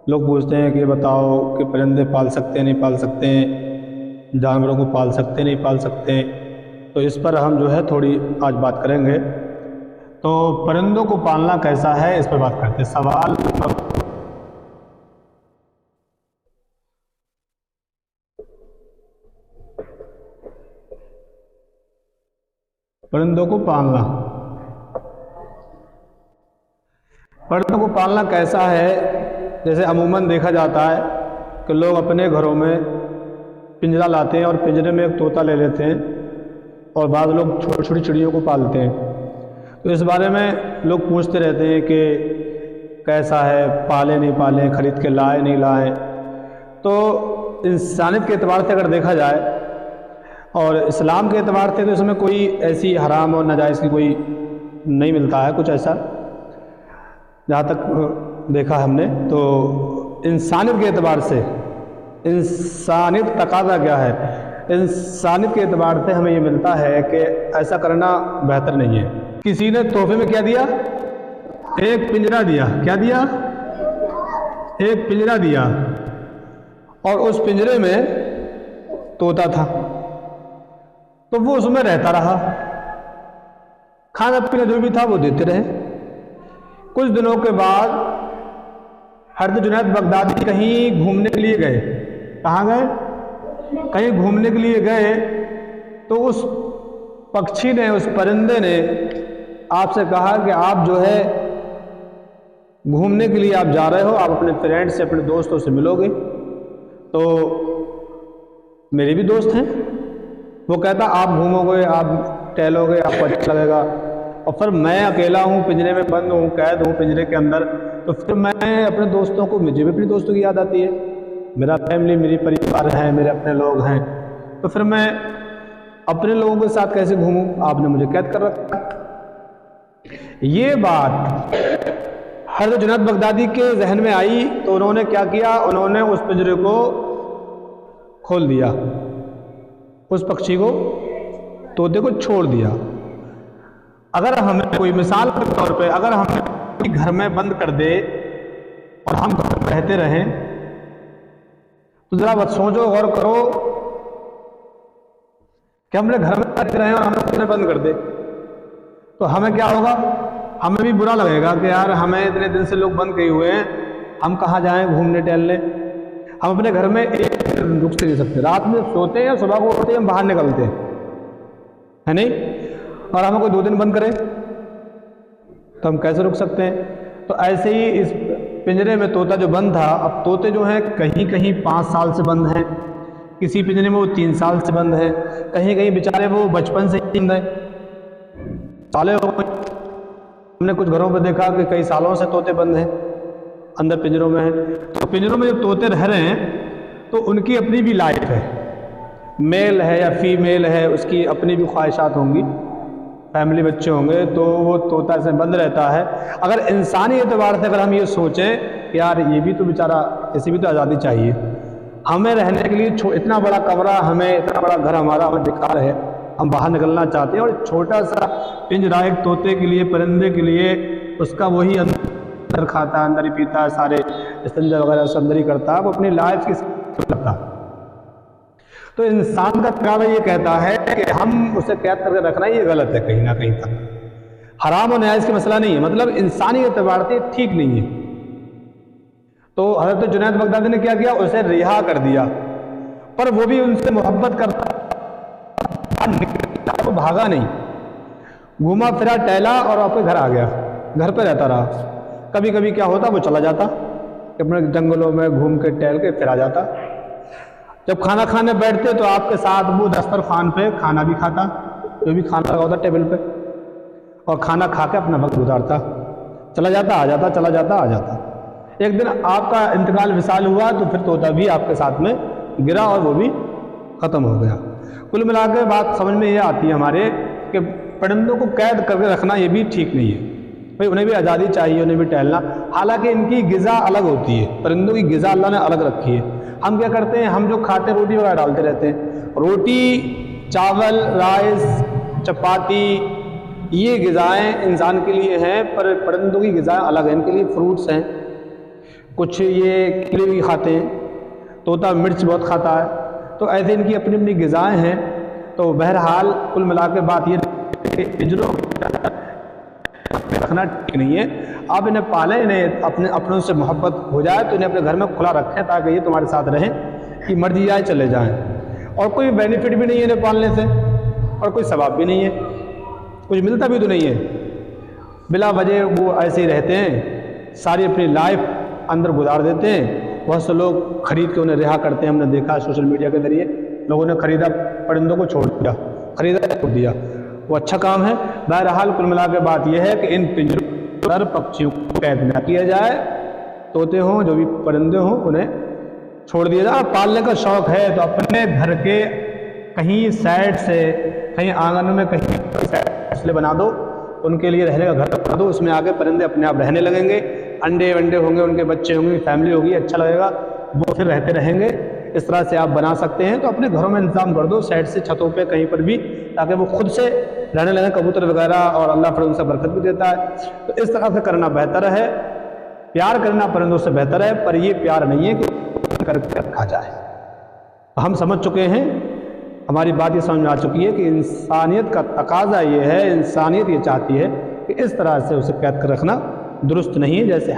لوگ پوچھتے ہیں کہ بتاؤ کہ پرندے پال سکتے ہیں نہیں پال سکتے ہیں، جانوروں کو پال سکتے نہیں پال سکتے ہیں، تو اس پر ہم جو ہے تھوڑی آج بات کریں گے۔ تو پرندوں کو پالنا کیسا ہے اس پر بات کرتے ہیں۔ سوال پرندوں کو پالنا، پرندوں کو پالنا کیسا ہے؟ جیسے عموماً دیکھا جاتا ہے کہ لوگ اپنے گھروں میں پنجرا لاتے ہیں اور پنجرے میں ایک طوطا لے لیتے ہیں، اور بعض لوگ چھوٹی چھوٹی چڑیوں کو پالتے ہیں۔ تو اس بارے میں لوگ پوچھتے رہتے ہیں کہ کیسا ہے، پالے نہیں پالے، خرید کے لائے نہیں لائے۔ تو انسانیت کے اعتبار سے اگر دیکھا جائے اور اسلام کے اعتبار سے تو اس میں کوئی ایسی حرام اور ناجائز کی کوئی نہیں ملتا ہے کچھ ایسا، جہاں تک دیکھا ہم نے۔ تو انسانیت کے اعتبار سے، انسانیت تقاضا کیا ہے، انسانیت کے اعتبار سے ہمیں یہ ملتا ہے کہ ایسا کرنا بہتر نہیں ہے۔ کسی نے تحفے میں کیا دیا؟ ایک پنجرا دیا۔ کیا دیا؟ ایک پنجرا دیا، اور اس پنجرے میں طوطا تھا، تو وہ اس میں رہتا رہا، کھانا پینا جو بھی تھا وہ دیتے رہے۔ کچھ دنوں کے بعد حضرت جنید بغدادی کہیں گھومنے کے لیے گئے۔ کہاں گئے؟ کہیں گھومنے کے لیے گئے، تو اس پکشی نے، اس پرندے نے آپ سے کہا کہ آپ جو ہے گھومنے کے لیے آپ جا رہے ہو، آپ اپنے فرینڈ سے، اپنے دوستوں سے ملو گے، تو میرے بھی دوست ہیں۔ وہ کہتا آپ گھومو گے، آپ ٹہلو گے، آپ کو اچھا لگے گا، اور پھر میں اکیلا ہوں، پنجرے میں بند ہوں، قید ہوں پنجرے کے اندر، تو پھر میں اپنے دوستوں کو، مجھے بھی اپنے دوستوں کی یاد آتی ہے، میرا فیملی، میری پریوار ہے، میرے اپنے لوگ ہیں، تو پھر میں اپنے لوگوں کے ساتھ کیسے گھوموں؟ آپ نے مجھے قید کر رکھا۔ یہ بات حضرت جنید بغدادی کے ذہن میں آئی، تو انہوں نے کیا کیا؟ انہوں نے اس پنجرے کو کھول دیا، اس پکشی کو، طوطے کو چھوڑ دیا۔ اگر ہمیں کوئی مثال کے طور پہ، اگر ہمیں گھر میں بند کر دے اور ہم گھر میں رہتے رہیں، تو ذرا بات سوچو، غور کرو کہ ہم نے گھر میں رہتے رہیں اور ہمیں بند کر دے تو ہمیں کیا ہوگا؟ ہمیں بھی برا لگے گا کہ یار ہمیں اتنے دن سے لوگ بند کیے ہوئے ہیں، ہم کہاں جائیں گھومنے ٹہلنے؟ ہم اپنے گھر میں ایک دن رک سے نہیں سکتے، رات میں سوتے ہیں، صبح کو اٹھتے ہیں، ہم باہر نکلتے ہیں، ہے نہیں؟ اور ہمیں کوئی 2 دن بند کرے تو ہم کیسے رک سکتے ہیں؟ تو ایسے ہی اس پنجرے میں طوطا جو بند تھا، اب طوطے جو ہیں کہیں کہیں 5 سال سے بند ہیں، کسی پنجرے میں وہ 3 سال سے بند ہے، کہیں کہیں بیچارے وہ بچپن سے ہی بند ہیں، سالے ہو گئے۔ ہم نے کچھ گھروں پہ دیکھا کہ کئی سالوں سے طوطے بند ہیں، اندر پنجروں میں ہیں۔ تو پنجروں میں جب طوطے رہ رہے ہیں تو ان کی اپنی بھی لائف ہے، میل ہے یا فیمیل ہے، اس کی اپنی بھی خواہشات ہوں گی، فیملی، بچے ہوں گے، تو وہ طوطا سے بند رہتا ہے۔ اگر انسانی اعتبار سے اگر ہم یہ سوچیں کہ یار یہ بھی تو بیچارہ، اسے بھی تو آزادی چاہیے، ہمیں رہنے کے لیے اتنا بڑا کمرہ، ہمیں اتنا بڑا گھر ہمارا ہمیں بیکار ہے، ہم باہر نکلنا چاہتے ہیں، اور چھوٹا سا پنجرا ایک طوطے کے لیے، پرندے کے لیے، اس کا وہی اندر کھاتا ہے، اندر ہی پیتا ہے، سارے استنجا وغیرہ سب اندر ہی کرتا ہے، وہ اپنی لائف کی کرتا ہے۔ تو انسان کا تقاضا یہ کہتا ہے کہ ہم اسے قید کر کے رکھنا یہ غلط ہے، کہیں نہ کہیں تک حرام و نجائز کا مسئلہ نہیں ہے، مطلب انسانی اعتبار سے ٹھیک نہیں ہے۔ تو حضرت جنید بغدادی نے کیا کیا؟ اسے رہا کر دیا، پر وہ بھی ان سے محبت کرتا، وہ بھاگا نہیں، گھوما پھرا، ٹہلا اور آپ کے گھر آ گیا، گھر پہ رہتا رہا۔ کبھی کبھی کیا ہوتا، وہ چلا جاتا اپنے جنگلوں میں گھوم کے ٹہل کے پھر آ جاتا۔ جب کھانا کھانے بیٹھتے تو آپ کے ساتھ وہ دسترخوان پہ کھانا بھی کھاتا، جو بھی کھانا لگا ہوتا ٹیبل پہ، اور کھانا کھا کے اپنا وقت گزارتا، چلا جاتا آ جاتا، چلا جاتا آ جاتا۔ ایک دن آپ کا انتقال وصال ہوا تو پھر طوطا بھی آپ کے ساتھ میں گرا اور وہ بھی ختم ہو گیا۔ کل ملا کے بات سمجھ میں یہ آتی ہے ہمارے کہ پرندوں کو قید کر کے رکھنا یہ بھی ٹھیک نہیں ہے، بھئی انہیں بھی آزادی چاہیے، انہیں بھی ٹہلنا، حالانکہ ان کی غذا الگ ہوتی ہے، پرندوں کی غذا اللہ نے الگ رکھی ہے۔ ہم کیا کرتے ہیں؟ ہم جو کھاتے ہیں روٹی وغیرہ ڈالتے رہتے ہیں، روٹی، چاول، رائس، چپاتی، یہ غذائیں انسان کے لیے ہیں، پر پرندوں کی غذائیں الگ ہیں، ان کے لیے فروٹس ہیں، کچھ یہ کیڑے بھی کھاتے ہیں، طوطا مرچ بہت کھاتا ہے، تو ایسے ان کی اپنی اپنی غذائیں ہیں۔ تو بہرحال کل ملا کے بات یہ کہ پنجروں رکھنا ٹھیک نہیں ہے۔ آپ انہیں پالیں، انہیں اپنوں سے محبت ہو جائے تو انہیں اپنے گھر میں کھلا رکھیں تاکہ یہ تمہارے ساتھ رہیں، کہ مرضی آئے چلے جائیں، اور کوئی بینیفٹ بھی نہیں ہے انہیں پالنے سے، اور کوئی ثواب بھی نہیں ہے، کچھ ملتا بھی تو نہیں ہے، بلا وجہ وہ ایسے ہی رہتے ہیں، ساری اپنی لائف اندر گزار دیتے ہیں۔ بہت سے لوگ خرید کے انہیں رہا کرتے ہیں، ہم نے دیکھا سوشل میڈیا کے ذریعے لوگوں نے خریدا، پرندوں کو چھوڑ دیا، خریدا چھوڑ دیا، وہ اچھا کام ہے۔ بہرحال کل ملا کے بات یہ ہے کہ ان پنجروں پر پکشیوں کو قید نہ کیا جائے، طوطے ہوں جو بھی پرندے ہوں انہیں چھوڑ دیا جائے۔ پالنے کا شوق ہے تو اپنے گھر کے کہیں سائڈ سے، کہیں آنگن میں کہیں فاصلے بنا دو، ان کے لیے رہنے کا گھر بنا دو، اس میں آگے پرندے اپنے آپ رہنے لگیں گے، انڈے ونڈے ہوں گے، ان کے بچے ہوں گے، فیملی ہوگی، اچھا لگے گا، وہ پھر رہتے رہیں گے۔ اس طرح سے آپ بنا سکتے ہیں۔ تو اپنے گھروں میں انتظام کر دو، سائڈ سے، چھتوں پہ، کہیں پر بھی، تاکہ وہ خود سے رہنے لگیں، کبوتر وغیرہ، اور اللہ پھر ان سے برکت بھی دیتا ہے۔ تو اس طرح سے کرنا بہتر ہے، پیار کرنا پرندوں سے بہتر ہے، پر یہ پیار نہیں ہے کہ کر کے رکھا جائے۔ ہم سمجھ چکے ہیں، ہماری بات یہ سمجھ میں آ چکی ہے کہ انسانیت کا تقاضا یہ ہے، انسانیت یہ چاہتی ہے کہ اس طرح سے اسے قید کر رکھنا درست نہیں ہے، جیسے